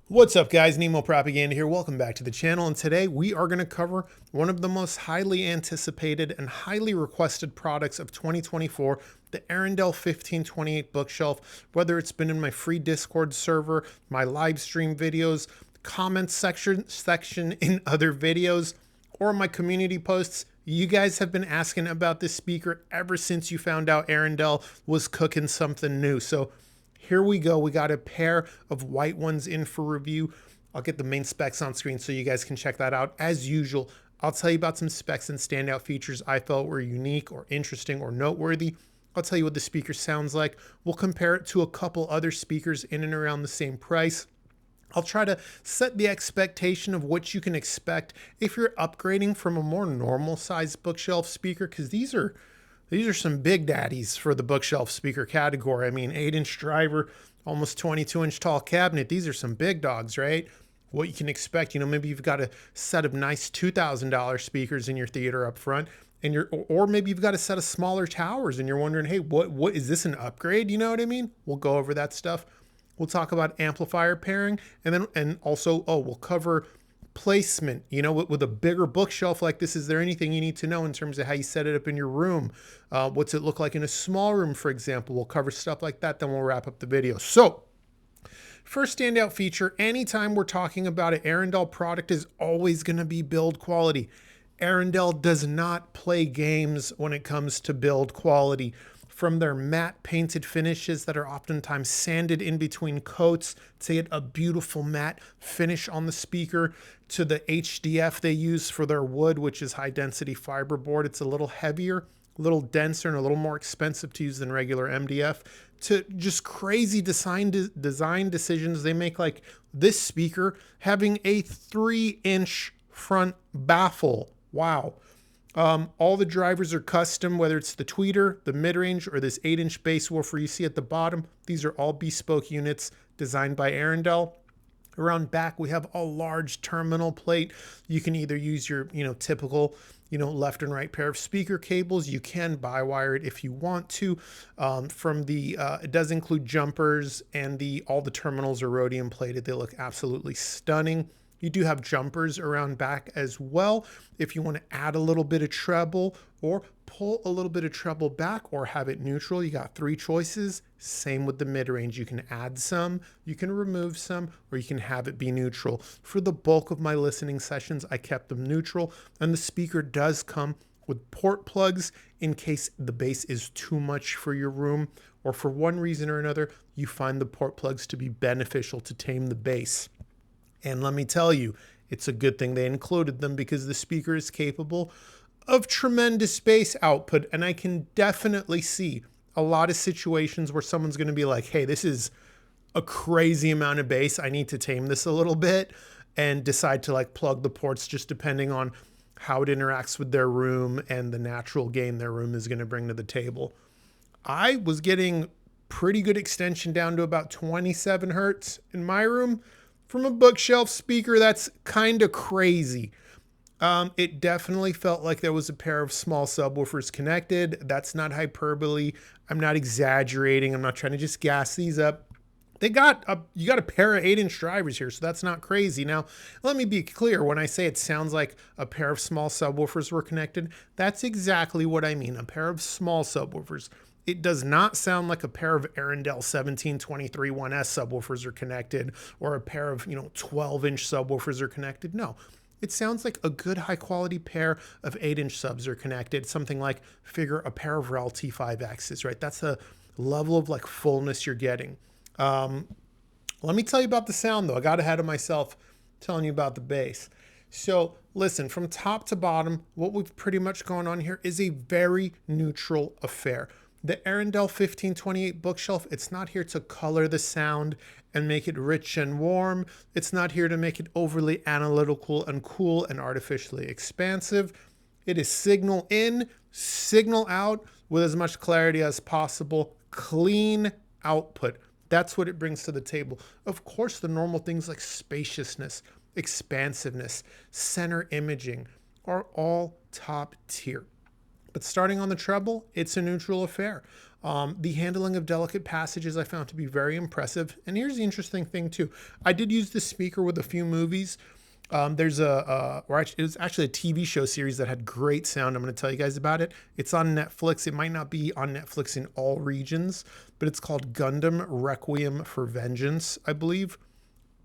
What's up guys, Nemo Propaganda here. Welcome back to the channel, and today we are going to cover one of the most highly anticipated and highly requested products of 2024, the Arendal 1528 bookshelf. Whether it's been in my free Discord server, my live stream videos, comments section in other videos, or my community posts, you guys have been asking about this speaker ever since you found out Arendal was cooking something new. So here we go. We got a pair of white ones in for review. I'll get the main specs on screen so you guys can check that out. As usual, I'll tell you about some specs and standout features I felt were unique or interesting or noteworthy. I'll tell you what the speaker sounds like. We'll compare it to a couple other speakers in and around the same price. I'll try to set the expectation of what you can expect if you're upgrading from a more normal size bookshelf speaker, because these are some big daddies for the bookshelf speaker category. I mean, 8-inch driver, almost 22-inch tall cabinet. These are some big dogs, right? What you can expect, maybe you've got a set of nice $2,000 speakers in your theater up front, and or maybe you've got a set of smaller towers and you're wondering, hey, what is this, an upgrade? You know what I mean? We'll go over that stuff. We'll talk about amplifier pairing, and also, we'll cover placement, with a bigger bookshelf like this. Is there anything you need to know in terms of how you set it up in your room? What's it look like in a small room, for example? We'll cover stuff like that, then we'll wrap up the video. So first standout feature, anytime we're talking about an Arendal product, is always going to be build quality. Arendal does not play games when it comes to build quality. From their matte painted finishes that are oftentimes sanded in between coats to get a beautiful matte finish on the speaker, to the HDF they use for their wood, which is high density fiberboard. It's a little heavier, a little denser, and a little more expensive to use than regular MDF, to just crazy design decisions they make, like this speaker having a 3-inch front baffle. Wow. All the drivers are custom, whether it's the tweeter, the mid-range, or this 8-inch bass woofer you see at the bottom. These are all bespoke units designed by Arendal. Around back, we have a large terminal plate. You can either use your, typical, left and right pair of speaker cables. You can bi-wire it if you want to. It does include jumpers, and all the terminals are rhodium plated. They look absolutely stunning. You do have jumpers around back as well if you want to add a little bit of treble or pull a little bit of treble back or have it neutral. You got 3 choices. Same with the mid-range. You can add some, you can remove some, or you can have it be neutral. For the bulk of my listening sessions, I kept them neutral, and the speaker does come with port plugs in case the bass is too much for your room, or for one reason or another, you find the port plugs to be beneficial to tame the bass. And let me tell you, it's a good thing they included them, because the speaker is capable of tremendous bass output. And I can definitely see a lot of situations where someone's going to be like, hey, this is a crazy amount of bass. I need to tame this a little bit, and decide to plug the ports, just depending on how it interacts with their room and the natural gain their room is going to bring to the table. I was getting pretty good extension down to about 27 hertz in my room. From a bookshelf speaker, that's kind of crazy. It definitely felt like there was a pair of small subwoofers connected. That's not hyperbole. I'm not exaggerating. I'm not trying to just gas these up. You got a pair of 8-inch drivers here, so that's not crazy. Now, let me be clear. When I say it sounds like a pair of small subwoofers were connected, that's exactly what I mean, a pair of small subwoofers. It does not sound like a pair of Arendal 1723 1S subwoofers are connected, or a pair of 12-inch subwoofers are connected. No, it sounds like a good high quality pair of 8-inch subs are connected. Something like, figure a pair of RAL T5Xs, right? That's a level of fullness you're getting. Let me tell you about the sound though. I got ahead of myself telling you about the bass. So listen, from top to bottom, what we've pretty much gone on here is a very neutral affair. The Arendal 1528 bookshelf, it's not here to color the sound and make it rich and warm. It's not here to make it overly analytical and cool and artificially expansive. It is signal in, signal out with as much clarity as possible, clean output. That's what it brings to the table. Of course, the normal things like spaciousness, expansiveness, center imaging are all top tier. But starting on the treble, it's a neutral affair. The handling of delicate passages I found to be very impressive. And here's the interesting thing too. I did use this speaker with a few movies. There's it was actually a TV show series that had great sound. I'm going to tell you guys about it. It's on Netflix. It might not be on Netflix in all regions, but it's called Gundam Requiem for Vengeance, I believe.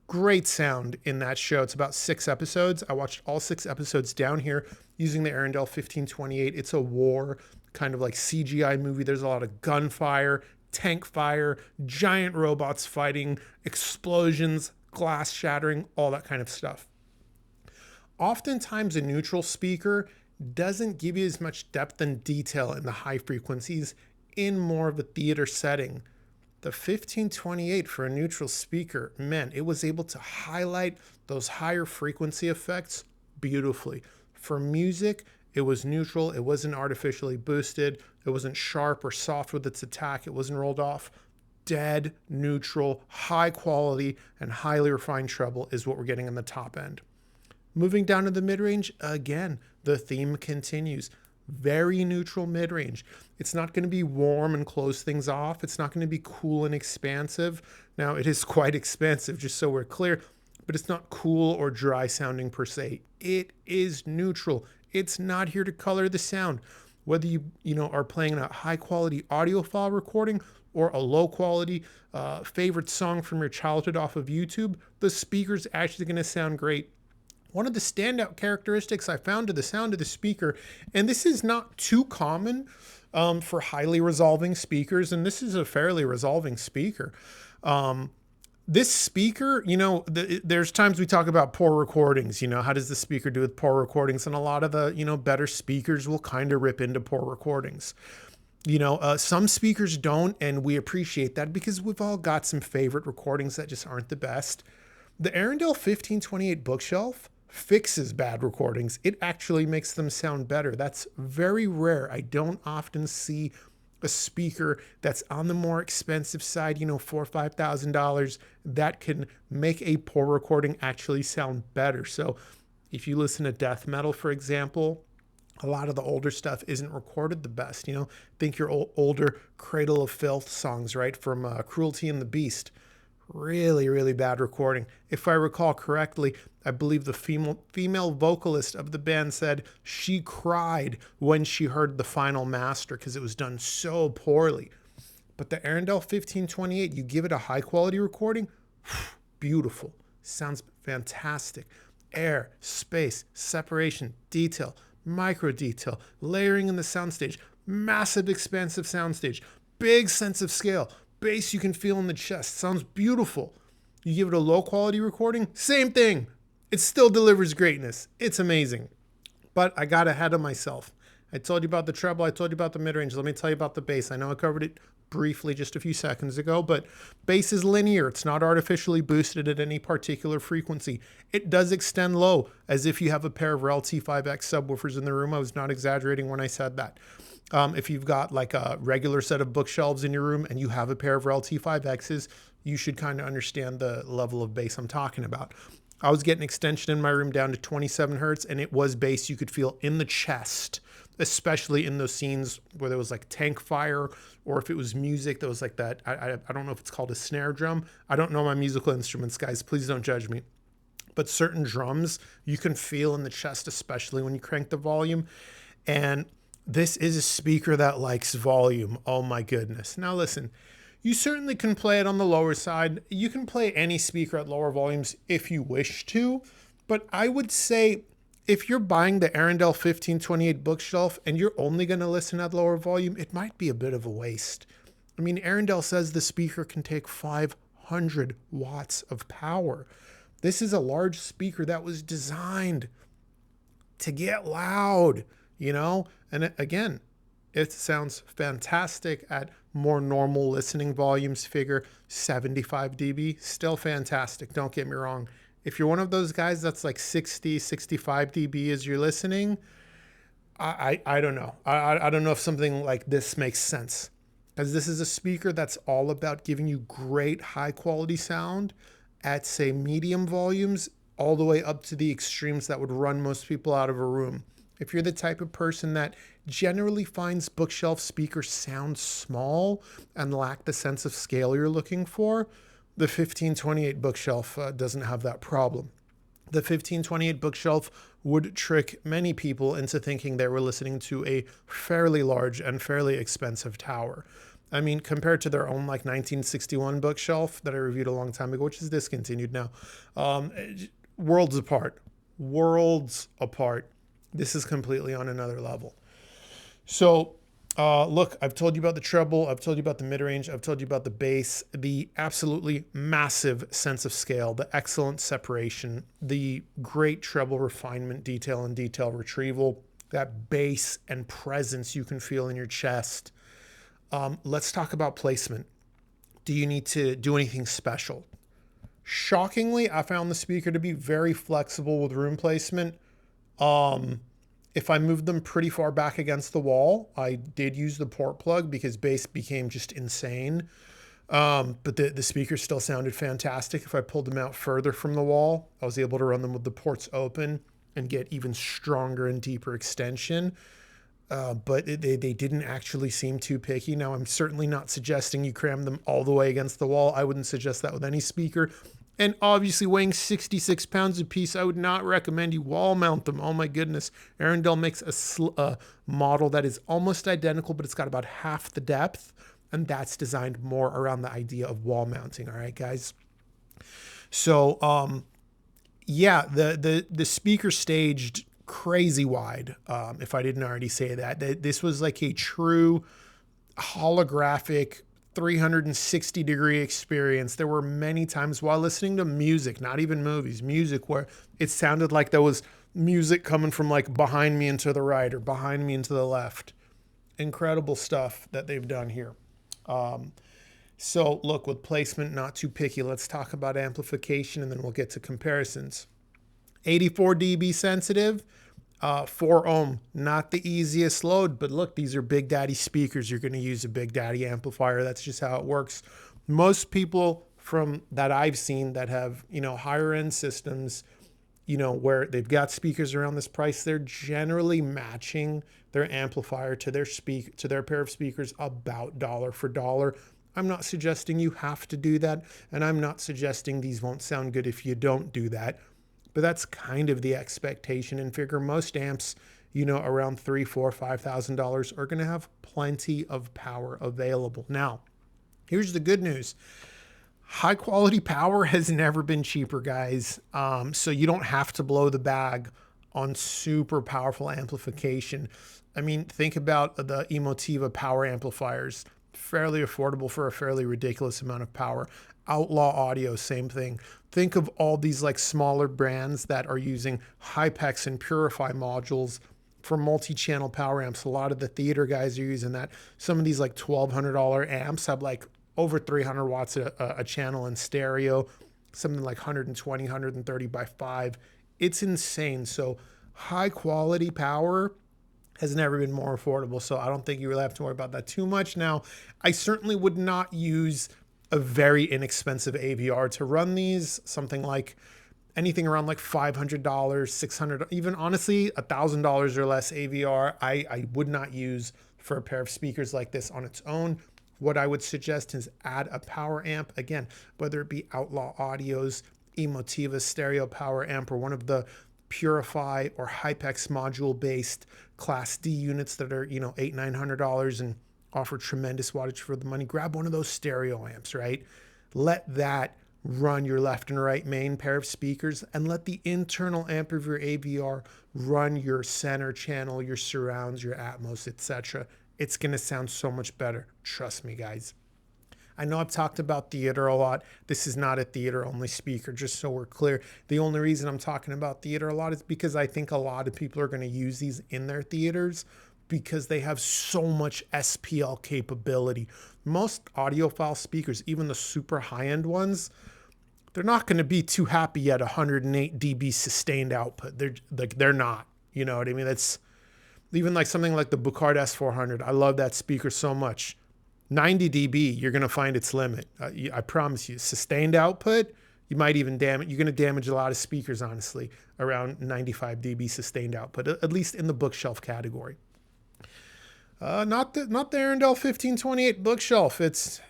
Great sound in that show. It's about 6 episodes. I watched all 6 episodes down here using the Arendal 1528. It's a war kind of like CGI movie. There's a lot of gunfire, tank fire, giant robots fighting, explosions, glass shattering, all that kind of stuff. Oftentimes a neutral speaker doesn't give you as much depth and detail in the high frequencies in more of a theater setting. The 1528 for a neutral speaker, man, it was able to highlight those higher frequency effects beautifully. For music, it was neutral. It wasn't artificially boosted. It wasn't sharp or soft with its attack. It wasn't rolled off. Dead, neutral, high quality, and highly refined treble is what we're getting in the top end. Moving down to the mid-range, again, the theme continues. Very neutral mid-range. It's not going to be warm and close things off. It's not going to be cool and expansive. Now, it is quite expansive, just so we're clear, but it's not cool or dry sounding per se. It is neutral. It's not here to color the sound. Whether you are playing a high quality audio file recording or a low quality favorite song from your childhood off of YouTube, the speaker's actually going to sound great. One of the standout characteristics I found to the sound of the speaker, and this is not too common for highly resolving speakers, and this is a fairly resolving speaker. This speaker, there's times we talk about poor recordings, how does the speaker do with poor recordings? And a lot of the, better speakers will kind of rip into poor recordings. Some speakers don't, and we appreciate that because we've all got some favorite recordings that just aren't the best. The Arendal 1528 bookshelf fixes bad recordings. It actually makes them sound better. That's very rare. I don't often see a speaker that's on the more expensive side, $4,000 or $5,000 that can make a poor recording actually sound better. So if you listen to death metal, for example, a lot of the older stuff isn't recorded the best. Think your older Cradle of Filth songs, right? From Cruelty and the Beast. Really, really bad recording. If I recall correctly, I believe the female vocalist of the band said she cried when she heard the final master because it was done so poorly. But the Arendal 1528, you give it a high quality recording, beautiful. Sounds fantastic. Air, space, separation, detail, micro detail, layering in the soundstage, massive expansive soundstage, big sense of scale. Bass you can feel in the chest. Sounds beautiful. You give it a low quality recording, same thing. It still delivers greatness. It's amazing. But I got ahead of myself. I told you about the treble. I told you about the mid-range. Let me tell you about the bass. I know I covered it briefly just a few seconds ago, but bass is linear. It's not artificially boosted at any particular frequency. It does extend low, as if you have a pair of REL T5X subwoofers in the room. I was not exaggerating when I said that. If you've got like a regular set of bookshelves in your room and you have a pair of REL T5Xs, you should kind of understand the level of bass I'm talking about. I was getting extension in my room down to 27 hertz, and it was bass you could feel in the chest, especially in those scenes where there was like tank fire, or if it was music that was like that. I don't know if it's called a snare drum. I don't know my musical instruments, guys. Please don't judge me. But certain drums you can feel in the chest, especially when you crank the volume. And this is a speaker that likes volume. Oh my goodness. Now listen, you certainly can play it on the lower side. You can play any speaker at lower volumes if you wish to, but I would say if you're buying the Arendal 1528 bookshelf and you're only going to listen at lower volume, it might be a bit of a waste. I mean, Arendal says the speaker can take 500 watts of power. This is a large speaker that was designed to get loud, And again, it sounds fantastic at more normal listening volumes. Figure 75 dB, still fantastic. Don't get me wrong. If you're one of those guys that's like 60, 65 dB as you're listening, I don't know. I don't know if something like this makes sense. Because this is a speaker that's all about giving you great high quality sound at, say, medium volumes all the way up to the extremes that would run most people out of a room. if you're the type of person that generally finds bookshelf speakers sound small and lack the sense of scale you're looking for, the 1528 bookshelf doesn't have that problem. The 1528 bookshelf would trick many people into thinking they were listening to a fairly large and fairly expensive tower. I mean, compared to their own like 1961 bookshelf that I reviewed a long time ago, which is discontinued now, worlds apart. Worlds apart. This is completely on another level. So look, I've told you about the treble, I've told you about the mid-range, I've told you about the bass, the absolutely massive sense of scale, the excellent separation, the great treble refinement, detail and detail retrieval, that bass and presence you can feel in your chest. Let's talk about placement. Do you need to do anything special? Shockingly, I found the speaker to be very flexible with room placement. If I moved them pretty far back against the wall, I did use the port plug because bass became just insane. But the speaker still sounded fantastic. If I pulled them out further from the wall, I was able to run them with the ports open and get even stronger and deeper extension. But they didn't actually seem too picky. Now, I'm certainly not suggesting you cram them all the way against the wall. I wouldn't suggest that with any speaker. And obviously weighing 66 pounds a piece, I would not recommend you wall mount them. Oh my goodness. Arendal makes a model that is almost identical, but it's got about half the depth. And that's designed more around the idea of wall mounting. All right, guys. So, yeah, the speaker staged crazy wide. If I didn't already say that, this was like a true holographic 360-degree experience. There were many times while listening to music, not even movies, music, where it sounded like there was music coming from like behind me and to the right or behind me and to the left. Incredible stuff that they've done here. So look, with placement, not too picky. Let's talk about amplification and then we'll get to comparisons. 84 dB sensitive. 4 ohm, not the easiest load, but look, these are Big Daddy speakers. You're going to use a Big Daddy amplifier. That's just how it works. Most people from that I've seen that have, higher end systems, where they've got speakers around this price, they're generally matching their amplifier to their pair of speakers about dollar for dollar. I'm not suggesting you have to do that, and I'm not suggesting these won't sound good if you don't do that. But that's kind of the expectation, and figure most amps, around $3,000, $4,000, $5,000 are going to have plenty of power available. Now, here's the good news. High quality power has never been cheaper, guys. So you don't have to blow the bag on super powerful amplification. I mean, think about the Emotiva power amplifiers. Fairly affordable for a fairly ridiculous amount of power. Outlaw Audio, same thing. Think of all these like smaller brands that are using Hypex and Purify modules for multi-channel power amps. A lot of the theater guys are using that. Some of these like $1,200 amps have like over 300 watts a channel in stereo, something like 120, 130 by 5. It's insane. So high quality power has never been more affordable. So I don't think you really have to worry about that too much. Now, I certainly would not use a very inexpensive AVR to run these, something like anything around like $500, $600, even honestly $1,000 or less AVR, I would not use for a pair of speakers like this on its own. What I would suggest is add a power amp, again, whether it be Outlaw Audio's Emotiva stereo power amp or one of the Purify or Hypex module based Class D units that are, $800, $900 and offer tremendous wattage for the money. Grab one of those stereo amps, right? Let that run your left and right main pair of speakers, and let the internal amp of your AVR run your center channel, your surrounds, your Atmos, etc. It's going to sound so much better. Trust me, guys. I know I've talked about theater a lot. This is not a theater only speaker, just so we're clear. The only reason I'm talking about theater a lot is because I think a lot of people are going to use these in their theaters because they have so much SPL capability. Most audiophile speakers, even the super high-end ones, they're not going to be too happy at 108 dB sustained output. They're not. You know what I mean? That's even like something like the Bucard S400. I love that speaker so much. 90 dB, you're going to find its limit. I promise you. Sustained output, You might even you're going to damage a lot of speakers, honestly, around 95 dB sustained output, at least in the bookshelf category. Not the Arendal 1528 bookshelf. It's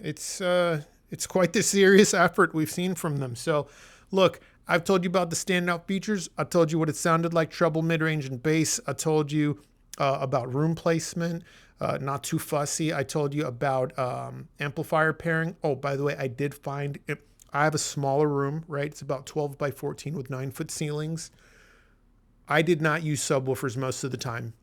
quite the serious effort we've seen from them. So look, I've told you about the standout features. I told you what it sounded like, treble, mid-range, and bass. I told you about room placement, not too fussy. I told you about amplifier pairing. Oh, by the way, I did find it. I have a smaller room, right? It's about 12 by 14 with 9-foot ceilings. I did not use subwoofers most of the time.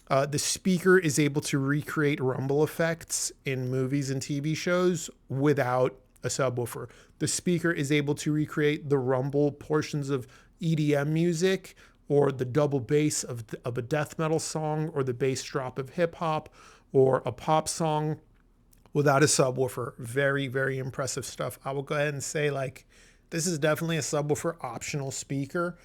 The speaker is able to recreate rumble effects in movies and TV shows without a subwoofer. The speaker is able to recreate the rumble portions of EDM music, or the double bass of a death metal song, or the bass drop of hip hop, or a pop song without a subwoofer. Very, very impressive stuff. I will go ahead and say, like, this is definitely a subwoofer optional speaker.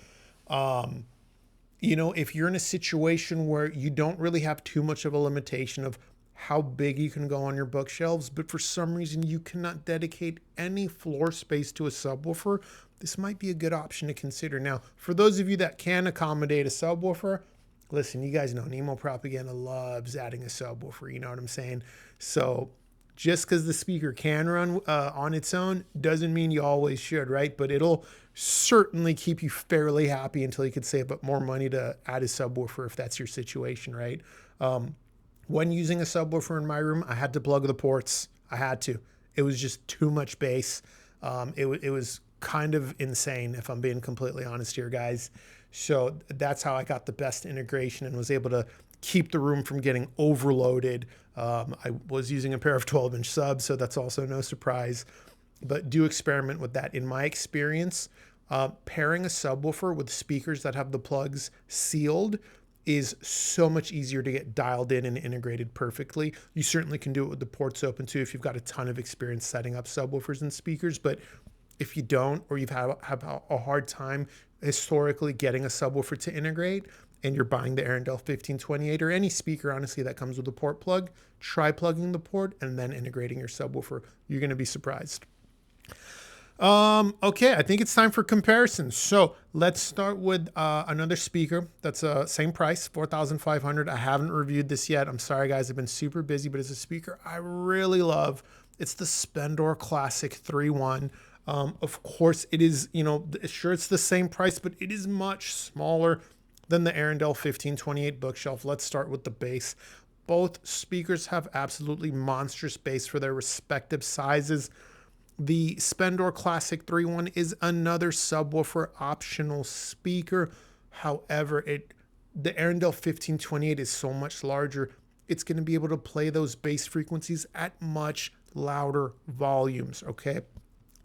You know, if you're in a situation where you don't really have too much of a limitation of how big you can go on your bookshelves, but for some reason you cannot dedicate any floor space to a subwoofer, this might be a good option to consider. Now, for those of you that can accommodate a subwoofer, listen, you guys know Nemo Propaganda loves adding a subwoofer, you know what I'm saying? So just because the speaker can run on its own doesn't mean you always should, right? But it'll certainly keep you fairly happy until you could save up more money to add a subwoofer if that's your situation, right? When using a subwoofer in my room, I had to plug the ports. I had to. It was just too much bass. It was kind of insane, if I'm being completely honest here, guys. So that's how I got the best integration and was able to keep the room from getting overloaded. I was using a pair of 12-inch subs, so that's also no surprise. But do experiment with that. In my experience, pairing a subwoofer with speakers that have the plugs sealed is so much easier to get dialed in and integrated perfectly. You certainly can do it with the ports open too if you've got a ton of experience setting up subwoofers and speakers. But if you don't, or you've had a hard time historically getting a subwoofer to integrate, and you're buying the Arendal 1528 or any speaker, honestly, that comes with a port plug, try plugging the port and then integrating your subwoofer. You're going to be surprised. Okay, I think it's time for comparisons. So let's start with another speaker that's same price, $4,500. I haven't reviewed this yet. I'm sorry, guys. I've been super busy, but it's a speaker I really love. It's the Spendor Classic 3.1. Of course, it is, you know, sure, it's the same price, but it is much smaller than the Arendal 1528 bookshelf. Let's start with the bass. Both speakers have absolutely monstrous bass for their respective sizes. The Spendor Classic 3.1 is another subwoofer optional speaker. However, the Arendal 1528 is so much larger. It's going to be able to play those bass frequencies at much louder volumes, okay?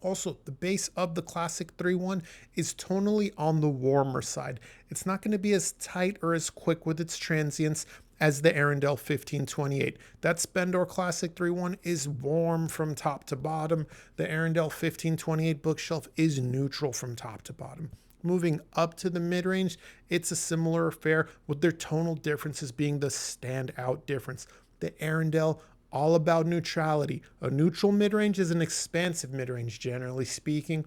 Also, the bass of the Classic 3.1 is tonally on the warmer side. It's not going to be as tight or as quick with its transients as the Arendal 1528. That Spendor Classic 3.1 is warm from top to bottom. The Arendal 1528 bookshelf is neutral from top to bottom. Moving up to the mid-range, it's a similar affair, with their tonal differences being the standout difference. The Arendal, all about neutrality. A neutral mid-range is an expansive mid-range, generally speaking,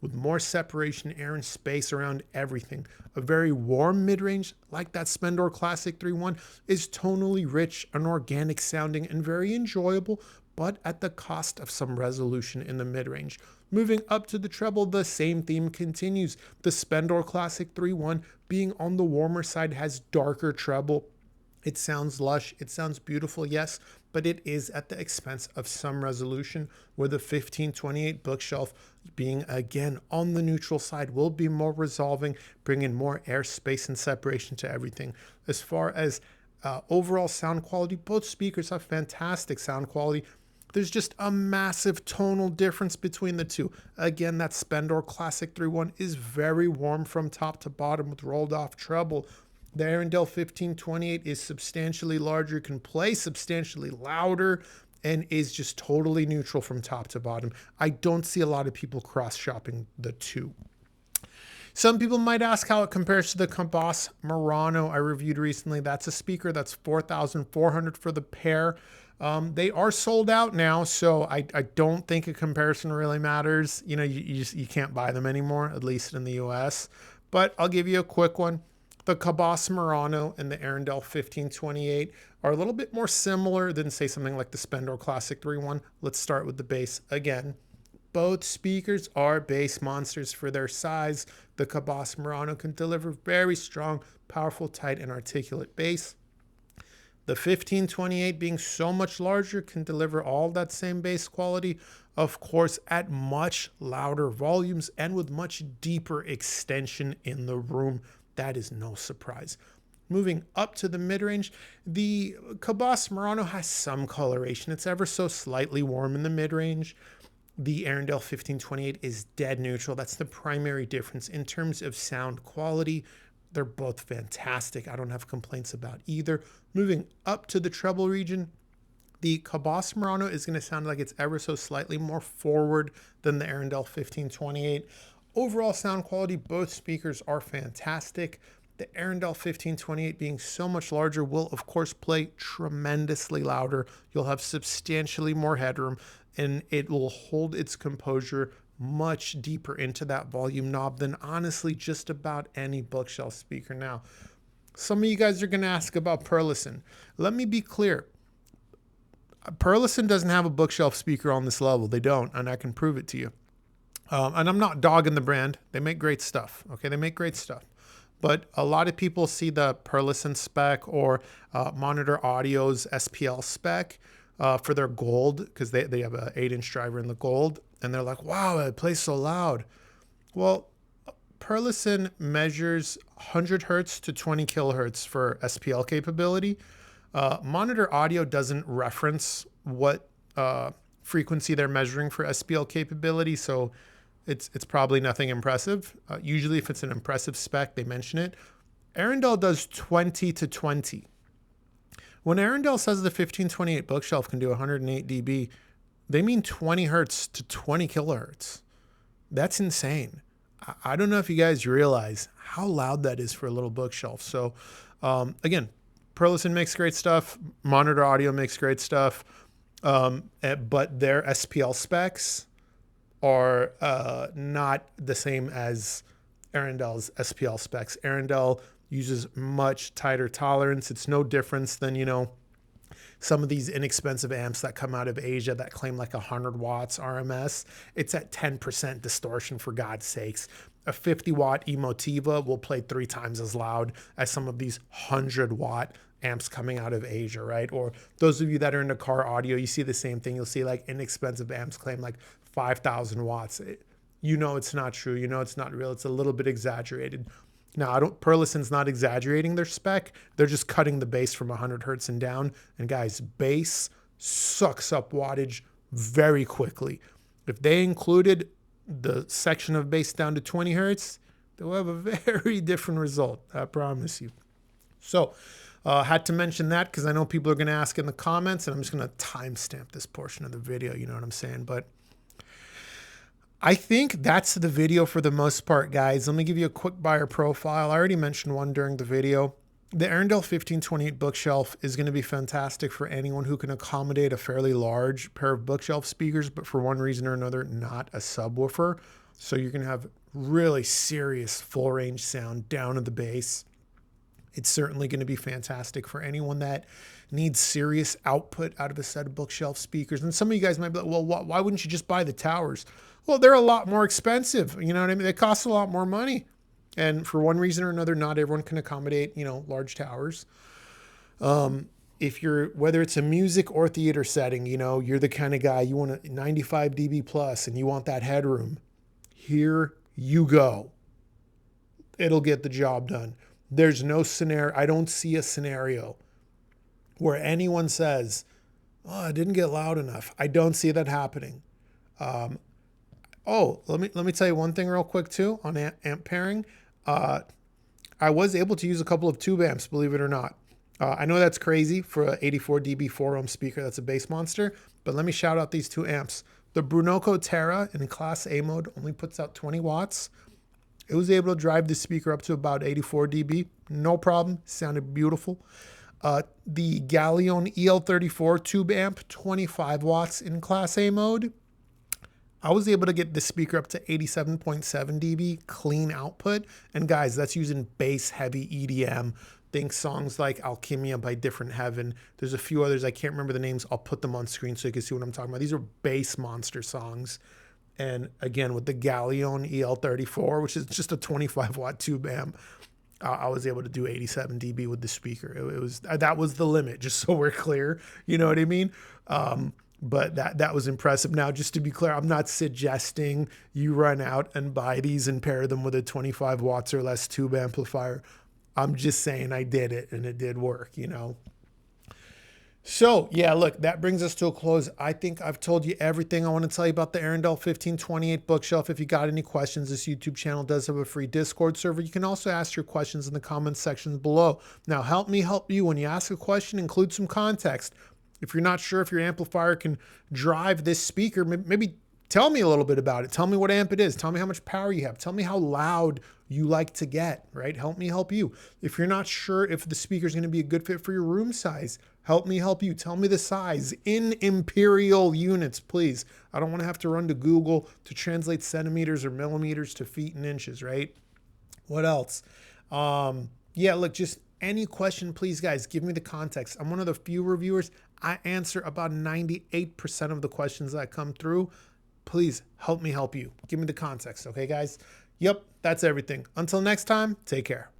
with more separation, air, and space around everything. A very warm mid-range, like that Spendor Classic 3.1, is tonally rich and organic sounding and very enjoyable, but at the cost of some resolution in the mid-range. Moving up to the treble, the same theme continues. The Spendor Classic 3.1, being on the warmer side, has darker treble. It sounds lush, it sounds beautiful, yes, but it is at the expense of some resolution, where the 1528 bookshelf, being again on the neutral side, will be more resolving, bringing more air, space, and separation to everything. As far as overall sound quality, both speakers have fantastic sound quality. There's just a massive tonal difference between the two. Again, that Spendor Classic 3.1 is very warm from top to bottom with rolled off treble. The Arendal 1528 is substantially larger, can play substantially louder, and is just totally neutral from top to bottom. I don't see a lot of people cross-shopping the two. Some people might ask how it compares to the Boss Murano I reviewed recently. That's a speaker that's $4,400 for the pair. They are sold out now, so I don't think a comparison really matters. You know, you can't buy them anymore, at least in the US. But I'll give you a quick one. The Cabas Murano and the Arendal 1528 are a little bit more similar than, say, something like the Spendor Classic 3.1. Let's start with the bass again. Both speakers are bass monsters for their size. The Cabas Murano can deliver very strong, powerful, tight, and articulate bass. The 1528, being so much larger, can deliver all that same bass quality, of course, at much louder volumes and with much deeper extension in the room. That is no surprise. Moving up to the mid-range, the Cabas Murano has some coloration. It's ever so slightly warm in the mid-range. The Arendal 1528 is dead neutral. That's the primary difference. In terms of sound quality, they're both fantastic. I don't have complaints about either. Moving up to the treble region, the Cabas Murano is going to sound like it's ever so slightly more forward than the Arendal 1528. Overall sound quality, both speakers are fantastic. The Arendal 1528, being so much larger, will of course play tremendously louder. You'll have substantially more headroom, and it will hold its composure much deeper into that volume knob than honestly just about any bookshelf speaker. Now, some of you guys are going to ask about Burleson. Let me be clear. Burleson doesn't have a bookshelf speaker on this level. They don't, and I can prove it to you. And I'm not dogging the brand. They make great stuff. Okay, they make great stuff. But a lot of people see the Burleson spec or Monitor Audio's SPL spec for their gold, because they have an 8-inch driver in the gold, and they're like, wow, it plays so loud. Well, Burleson measures 100 hertz to 20 kilohertz for SPL capability. Monitor Audio doesn't reference what frequency they're measuring for SPL capability, so it's probably nothing impressive. Usually if it's an impressive spec, they mention it. Arendal does 20 to 20. When Arendal says the 1528 bookshelf can do 108 dB, they mean 20 hertz to 20 kilohertz. That's insane. I don't know if you guys realize how loud that is for a little bookshelf. So again, Burleson makes great stuff. Monitor Audio makes great stuff. But their SPL specs are not the same as Arendal's SPL specs. Arendal uses much tighter tolerance. It's no difference than, you know, some of these inexpensive amps that come out of Asia that claim like 100 watts RMS. It's at 10% distortion, for God's sakes. A 50 watt Emotiva will play 3 times as loud as some of these 100 watt amps coming out of Asia, right? Or those of you that are into car audio, you see the same thing. You'll see like inexpensive amps claim like 5,000 watts. You know it's not true. You know it's not real. It's a little bit exaggerated. Now, Burleson's not exaggerating their spec. They're just cutting the bass from 100 hertz and down. And guys, bass sucks up wattage very quickly. If they included the section of bass down to 20 hertz, they'll have a very different result. I promise you. So, had to mention that because I know people are going to ask in the comments, and I'm just going to timestamp this portion of the video. You know what I'm saying? But I think that's the video for the most part, guys. Let me give you a quick buyer profile. I already mentioned one during the video. The Arendal 1528 bookshelf is going to be fantastic for anyone who can accommodate a fairly large pair of bookshelf speakers, but for one reason or another, not a subwoofer. So you're going to have really serious full range sound down at the bass. It's certainly going to be fantastic for anyone that needs serious output out of a set of bookshelf speakers. And some of you guys might be like, well, why wouldn't you just buy the towers? Well, they're a lot more expensive. You know what I mean? They cost a lot more money. And for one reason or another, not everyone can accommodate, you know, large towers. Whether it's a music or theater setting, you know, you're the kind of guy, you want a 95 dB plus and you want that headroom. Here you go. It'll get the job done. There's no scenario. I don't see a scenario where anyone says, oh, it didn't get loud enough. I don't see that happening. Let me tell you one thing real quick too on amp pairing. I was able to use a couple of tube amps, believe it or not. I know that's crazy for an 84 dB 4 ohm speaker that's a bass monster, but let me shout out these two amps. The Burnoco Terra in Class A mode only puts out 20 watts. It was able to drive the speaker up to about 84 dB. No problem. Sounded beautiful. The Galion EL34 tube amp, 25 watts in Class A mode. I was able to get the speaker up to 87.7 dB clean output. And guys, that's using bass heavy EDM. Think songs like Alchemia by Different Heaven. There's a few others, I can't remember the names. I'll put them on screen so you can see what I'm talking about. These are bass monster songs. And again, with the Galion EL34, which is just a 25 watt tube amp, I was able to do 87 dB with the speaker. It was, that was the limit, just so we're clear. You know what I mean? But that was impressive. Now, just to be clear, I'm not suggesting you run out and buy these and pair them with a 25 watts or less tube amplifier. I'm just saying I did it and it did work, you know? So yeah, look, that brings us to a close. I think I've told you everything I want to tell you about the Arendal 1528 bookshelf. If you got any questions, this YouTube channel does have a free Discord server. You can also ask your questions in the comments section below. Now, help me help you. When you ask a question, include some context. If you're not sure if your amplifier can drive this speaker, maybe tell me a little bit about it. Tell me what amp it is. Tell me how much power you have. Tell me how loud you like to get, right? Help me help you. If you're not sure if the speaker is going to be a good fit for your room size, help me help you. Tell me the size in imperial units, please. I don't want to have to run to Google to translate centimeters or millimeters to feet and inches, right? What else? Yeah, look, just any question, please, guys, give me the context. I'm one of the few reviewers. I answer about 98% of the questions that come through. Please help me help you. Give me the context, okay, guys? Yep, that's everything. Until next time, take care.